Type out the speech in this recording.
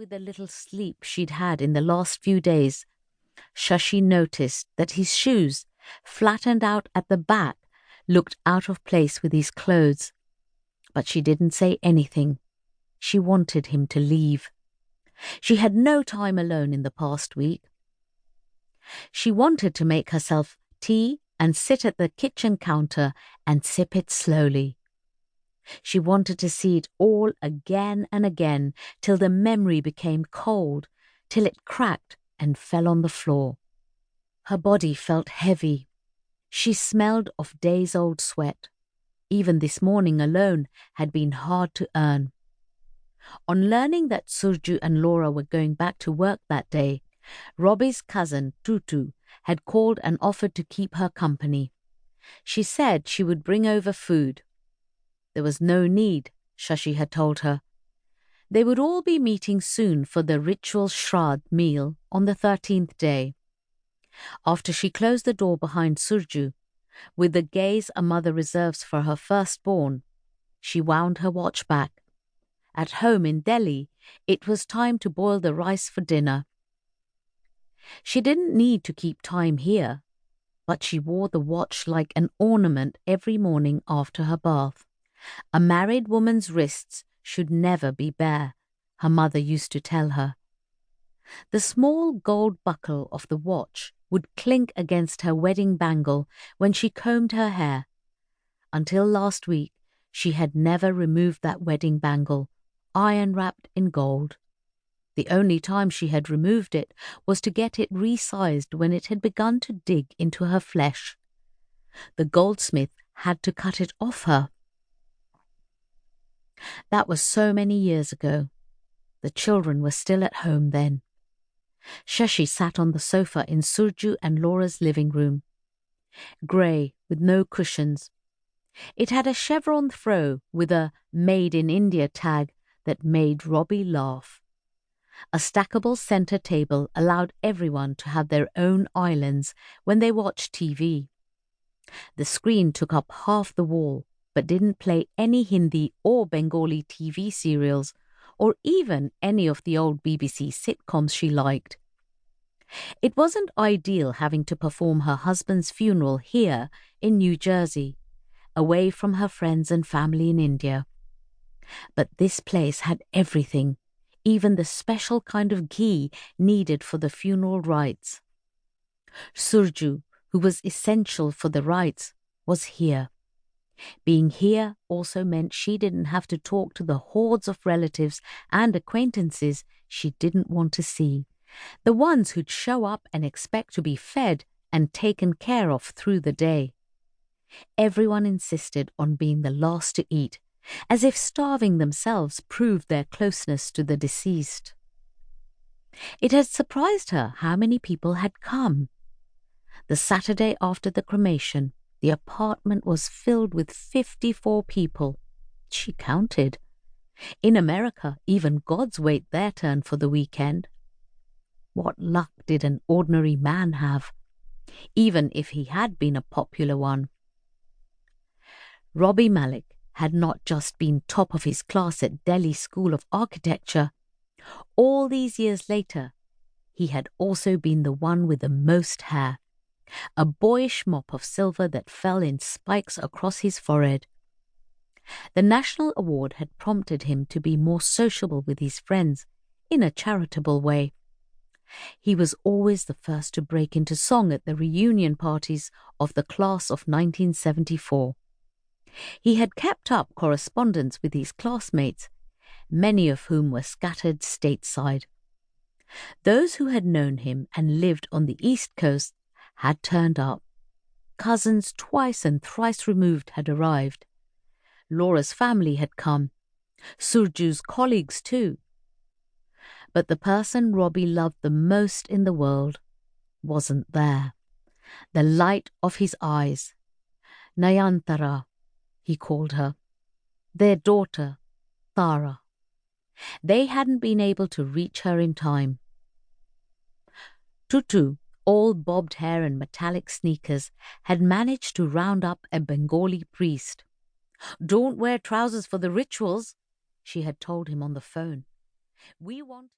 the little sleep she'd had in the last few days, Shashi noticed that his shoes, flattened out at the back, looked out of place with his clothes. But she didn't say anything. She wanted him to leave. She had no time alone in the past week. She wanted to make herself tea and sit at the kitchen counter and sip it slowly. She wanted to see it all again and again, till the memory became cold, till it cracked and fell on the floor. Her body felt heavy. She smelled of days-old sweat. Even this morning alone had been hard to earn. On learning that Surju and Laura were going back to work that day, Robbie's cousin, Tutu, had called and offered to keep her company. She said she would bring over food. There was no need, Shashi had told her. They would all be meeting soon for the ritual Shraddh meal on the 13th day. After she closed the door behind Surju, with the gaze a mother reserves for her firstborn, she wound her watch back. At home in Delhi, it was time to boil the rice for dinner. She didn't need to keep time here, but she wore the watch like an ornament every morning after her bath. A married woman's wrists should never be bare, her mother used to tell her. The small gold buckle of the watch would clink against her wedding bangle when she combed her hair. Until last week, she had never removed that wedding bangle, iron-wrapped in gold. The only time she had removed it was to get it resized when it had begun to dig into her flesh. The goldsmith had to cut it off her. That was so many years ago. The children were still at home then. Shashi sat on the sofa in Surju and Laura's living room. Grey, with no cushions. It had a chevron throw with a Made in India tag that made Robbie laugh. A stackable centre table allowed everyone to have their own islands when they watched TV. The screen took up half the wall, but didn't play any Hindi or Bengali TV serials, or even any of the old BBC sitcoms she liked. It wasn't ideal having to perform her husband's funeral here in New Jersey, away from her friends and family in India. But this place had everything, even the special kind of ghee needed for the funeral rites. Surju, who was essential for the rites, was here. Being here also meant she didn't have to talk to the hordes of relatives and acquaintances she didn't want to see, the ones who'd show up and expect to be fed and taken care of through the day. Everyone insisted on being the last to eat, as if starving themselves proved their closeness to the deceased. It had surprised her how many people had come. The Saturday after the cremation, the apartment was filled with 54 people. She counted. In America, even gods wait their turn for the weekend. What luck did an ordinary man have, even if he had been a popular one? Robbie Malik had not just been top of his class at Delhi School of Architecture. All these years later, he had also been the one with the most hair, a boyish mop of silver that fell in spikes across his forehead. The National Award had prompted him to be more sociable with his friends, in a charitable way. He was always the first to break into song at the reunion parties of the class of 1974. He had kept up correspondence with his classmates, many of whom were scattered stateside. Those who had known him and lived on the East Coast had turned up. Cousins twice and thrice removed had arrived. Laura's family had come. Surju's colleagues too. But the person Robbie loved the most in the world wasn't there. The light of his eyes. Nayantara, he called her. Their daughter, Tara. They hadn't been able to reach her in time. Tutu, all bobbed hair and metallic sneakers, had managed to round up a Bengali priest. "Don't wear trousers for the rituals," she had told him on the phone. "We want..."